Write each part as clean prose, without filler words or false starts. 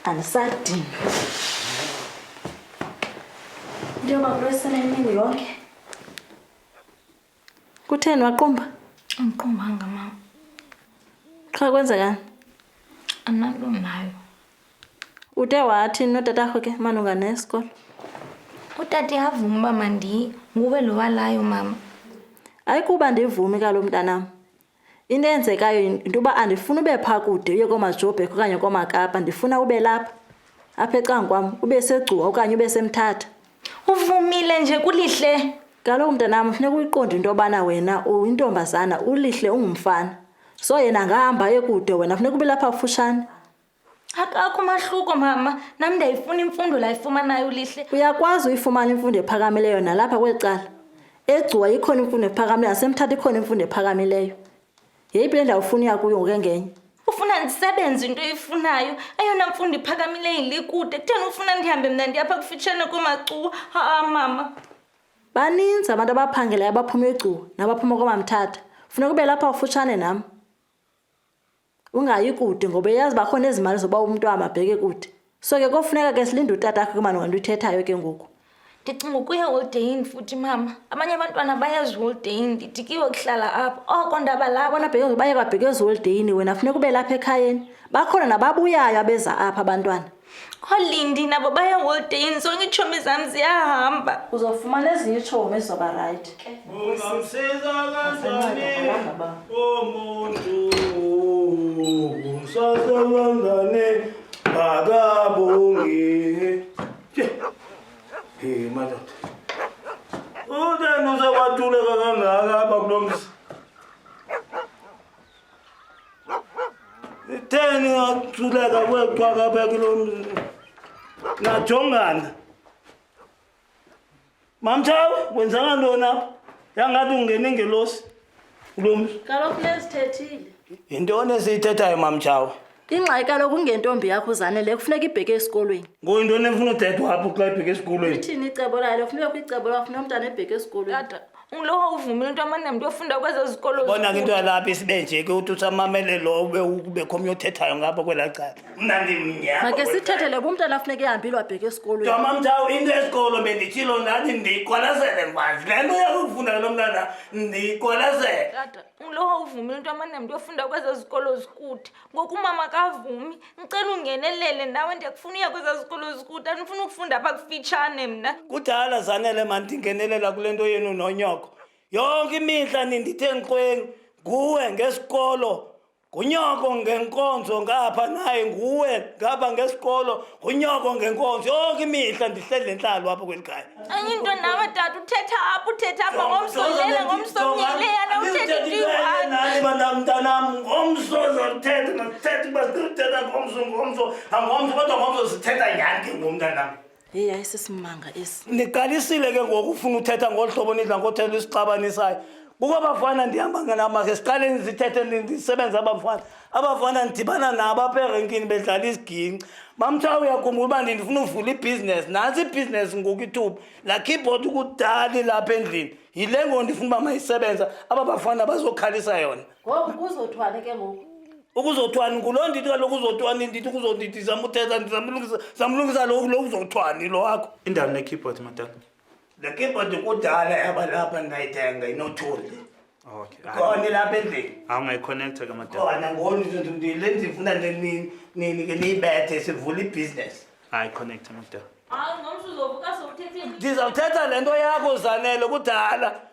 Anisadini. Njengoba kulwesana imini yonke. Kutheni waqumba? Angiqumbanga mama. Cha kwenzekani? Analo nayo. Ude wathi notatakho ke malunga nesikolo? Utati havuma mandi ngube lo walayo mama. Ayikuba ndivumi kalo mntanam. Into enzekayo into ba andifuna ube pha kude uye komaJobe okanye komaKapa, ndifuna ube lapha. Apha ecankwam ube seGcuwa okanye ube seMthatha. Uvumile nje kulihle. Kaloku mntanam funeka uyiqonde into bana wena uyintombazana ulihle ungumfana. So yena ngahamba ekude wena funeka ube lapha kufutshane. Akakho mahluko mama, nami ndayifuna imfundo la ifumanayo ulihle. Uyakwazi uyifumana imfundo ephakamileyo nalapha kwecala. eGcuwa ikhona imfundo ephakamileyo naseMthatha ikhona imfundo ephakamileyo. Yeyiphi le ndawo ufuna uya kuyo ngengenye? Ufuna ndisebenze into eyifunayo, ayona mfundo iphakamileyo ilikude. Kutheni ufuna ndihambe mna ndiyapha kufitshane komaCuwa? Mama. Baninzi abantu abaphangelayo abaphuma eGcuwa nabaphuma komaMthatha. Funeka ube lapha ufutshane nam. Ungayi kude ngoba yazi bakhona ezimali zoba umuntu amabheke kude. So ke kofuneka ke silinde utatakho kumalunga nto uthethayo ke ngoku. Ndicinga ukuya holidayini futhi mama. Abanye abantwana bayazi holidayini, ndidikiwe kuhlala apha. Oko ndaba lapha bona bheke baye kwabhekeza holidayini wena funeka ube lapha ekhayeni. Bakhona nababuyayo abeza apha abantwana. Holindi nabo baya holidayini, zonke iitshomi zam ziyahamba. Uzofumana ezinye iitshomi ezizoba right. Ungamsiza kanjani umuntu umsasabangane akabongi. Madoda. Udeni uzakwatuleka kangaka apha kulo mzi? Itheni ngathuleka kweqhaka apha kulo mzi? Najongana. Mamtshawe, wenzanga ntoni apha? Yangathi ungene ngelosi kulo mzi. Kaloku nezithethile. Yintoni esiyithethayo mamtshawe? Ingxaki kaloku ungentombi yakho uzanele kufuneka ibheke esikolweni. Ngoyintoni efuna uthethwa apho xa ibheke esikolweni? Ithini icebo layo? Kufuneka kwicebo lakho funeka umntana ebheke esikolweni. Tata, ungilowa uvumile into amane ndiyofunda kwezo zikolo. Bona ke into yalapha isibe nje ke uthi usamamele lo ube khomnye othethayo ngapha kwela cala. Mna ndimnyama. Make sithethele kumntana funeka ehambile wabheke esikolweni. Mamtshawe, into esikolo benditshilo ndathi ndiyiqwalasele mfazi. Le nto yakufunda lo mntana ndiyiqwalasele. Tata, ungilowa uvumile into amane ndiyofunda kwezo zikolo zikude. Ngoku umama kavumi, ngicela ungenelele nawe ndiyakufuna uya kwezo zikolo zikude. Andifuna ukufunda apha kufitshane mna. Kudala zanele mani ndingenelela kule nto yenu nonyoko. Yonke imihla nindithe nkqweni nguwe ngesikolo, ngunyoko ngenkonzo ngapha naye nguwe ngapha ngesikolo, ngunyoko ngenkonzo. Yonke imihla ndihleli lentlalo apha kweli khaya. Enye into nawe tata uthetha apha ngomsolele ngomsomnyeleyana uthetha into eyi-1. Nani mntanam ngomso zothetha nasithetha uba sithetha ngomso kodwa ngomso sithetha nyani ke ngomntanam. Hey ayisisimanga esi. Niqalisile ke ngoku ufuna uthetha ngolu hlobo nidla ngothetha isixabanisayo. Kuba abafana ndihamba ngenama ke siqale ndizithethe ndisebenza abafana. Abafana ndidibana nabo apha erenkini bedlala isiginci. Mamtshawe, uyakhumbula uba ndifuna uvula ibhizinesi. Nantsi ibhizinesi ngoku ithuba. Laa keyboard kudala lapha endlini. Yile ngo ndifuna uba mayisebenza aba bafana bazokhalisa yona. Ngoku kuzothwane ke ngoku. Ukuzothwani ngulo ndithi kaloku uzothwani ndithi ndizama uthetha ndizamlungisa lo uzothwani lo wakho. Indaba ne-keyboard madala. Le keyboard kudala yaba lapha ndayithenga inothuli. Okay. Khona lapha endlini. Awungayiconnecta ke madala. Khona ngoni le ndifuna nini ke niyibethe sivula ibhizinesi. Hayi connecta madala. Hayi ngomso uzovuka sowuthethe. Ndizawuthetha le nto yakho zanele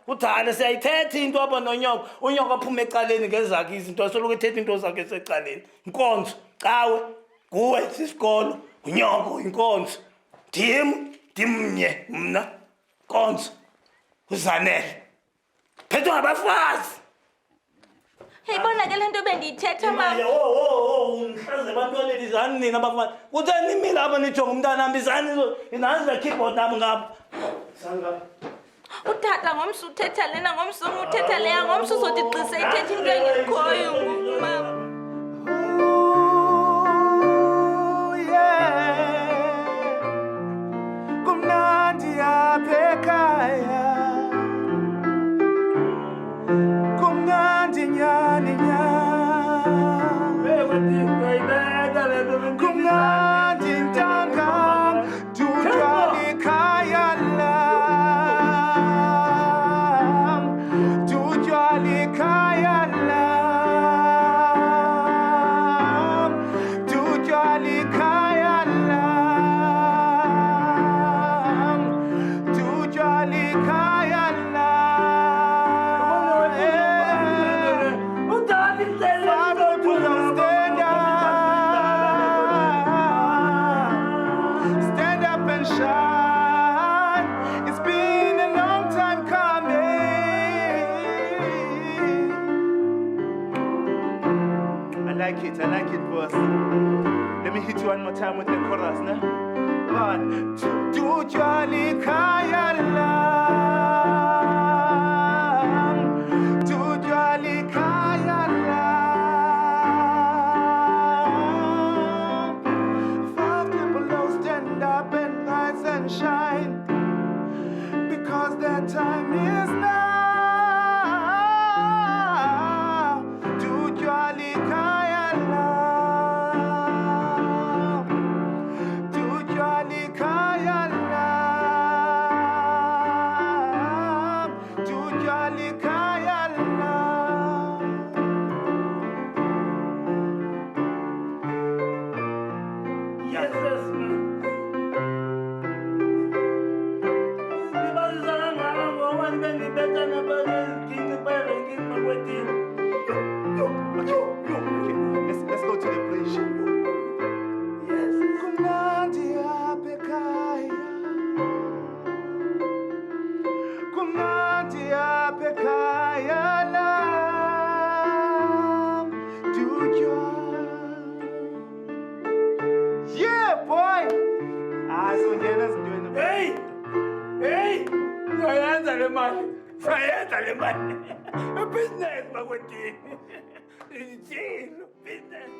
kudala siyayithetha into apha nonyoko. Unyoko aphume ecaleni ngezakhe izinto asoloko ethetha into zakhe esecaleni. Inkonzo, cawe, nguwe sisikolo, unyoko, inkonzo. Ndimnye mna. Konzo, uzanele. Phethwe ngabafazi. Hey bona ke le nto bendiyithetha mama. Ngihlaze abantwaneni izani nina abafana. Kutheni nimile apha nijonga umntanam izani nanzi le keyboard nami ngapha. Utata ngomso uthetha lena ngomso uthetha leya ngomso uzothi gqise ithetha into engekhoyo ngoku mama. Kumnandi apha ekhaya. Kumnandi nyani nyani. Kumnandi one more time with the chorus, ne? 1, 2. Dutywa likhaya lam. Dutywa likhaya lam. 5 people now stand up and rise and shine, because their time is now. Dutywa likhaya lam. Dutywa likhaya lam. Dutywa likhaya lam. Yes, yes, man. Ngibazisana ngala ngoba bengibetha nabazizigini bayengini makwetini. Let's go to the bridge. Yes. Kumnandi apha ekhaya. Kumnandi apha ekhaya lam. Dutywa. Yeah, boy. Songena sindweni. Hey! Hey! Sayenza le mali. Sayenza le mali. Business makwetini. Business.